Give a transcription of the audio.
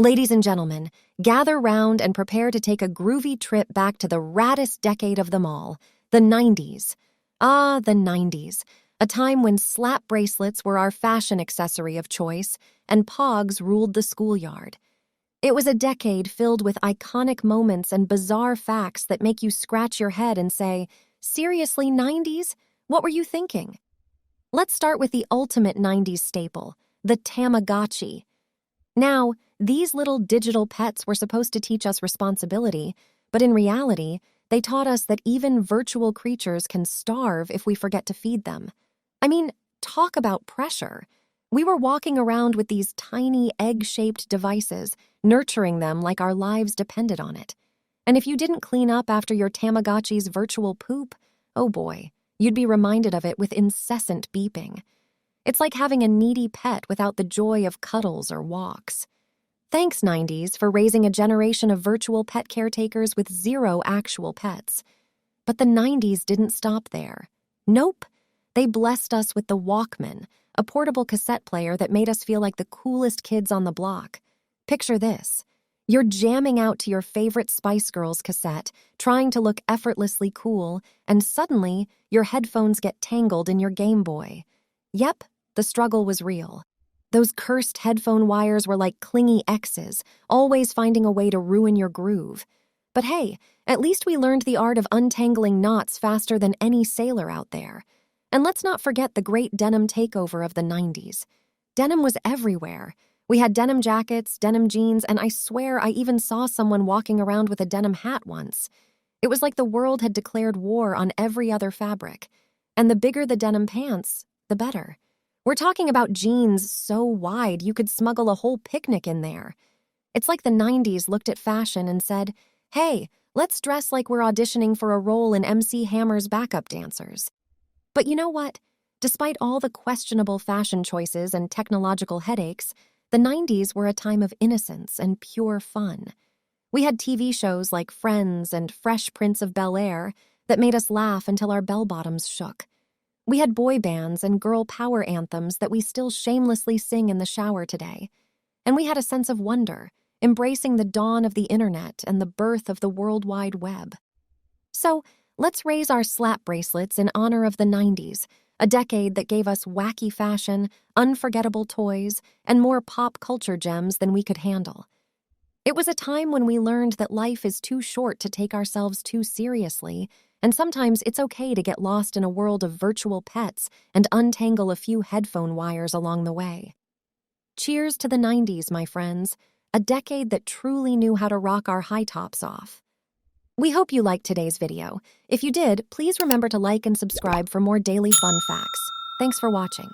Ladies and gentlemen, gather round and prepare to take a groovy trip back to the raddest decade of them all, the 90s. Ah, the 90s, a time when slap bracelets were our fashion accessory of choice and pogs ruled the schoolyard. It was a decade filled with iconic moments and bizarre facts that make you scratch your head and say, seriously, 90s? What were you thinking? Let's start with the ultimate 90s staple, the Tamagotchi. Now, these little digital pets were supposed to teach us responsibility, but in reality, they taught us that even virtual creatures can starve if we forget to feed them. I mean, talk about pressure. We were walking around with these tiny egg-shaped devices, nurturing them like our lives depended on it. And if you didn't clean up after your Tamagotchi's virtual poop, oh boy, you'd be reminded of it with incessant beeping. It's like having a needy pet without the joy of cuddles or walks. Thanks, 90s, for raising a generation of virtual pet caretakers with zero actual pets. But the 90s didn't stop there. Nope. They blessed us with the Walkman, a portable cassette player that made us feel like the coolest kids on the block. Picture this. You're jamming out to your favorite Spice Girls cassette, trying to look effortlessly cool, and suddenly, your headphones get tangled in your Game Boy. Yep, the struggle was real. Those cursed headphone wires were like clingy exes, always finding a way to ruin your groove. But hey, at least we learned the art of untangling knots faster than any sailor out there. And let's not forget the great denim takeover of the 90s. Denim was everywhere. We had denim jackets, denim jeans, and I swear I even saw someone walking around with a denim hat once. It was like the world had declared war on every other fabric. And the bigger the denim pants, the better. We're talking about jeans so wide you could smuggle a whole picnic in there. It's like the 90s looked at fashion and said, hey, let's dress like we're auditioning for a role in MC Hammer's Backup Dancers. But you know what? Despite all the questionable fashion choices and technological headaches, the 90s were a time of innocence and pure fun. We had TV shows like Friends and Fresh Prince of Bel-Air that made us laugh until our bell-bottoms shook. We had boy bands and girl power anthems that we still shamelessly sing in the shower today. And we had a sense of wonder, embracing the dawn of the internet and the birth of the World Wide Web. So, let's raise our slap bracelets in honor of the 90s, a decade that gave us wacky fashion, unforgettable toys, and more pop culture gems than we could handle. It was a time when we learned that life is too short to take ourselves too seriously, and sometimes it's okay to get lost in a world of virtual pets and untangle a few headphone wires along the way. Cheers to the 90s, my friends, a decade that truly knew how to rock our high tops off. We hope you liked today's video. If you did, please remember to like and subscribe for more daily fun facts. Thanks for watching.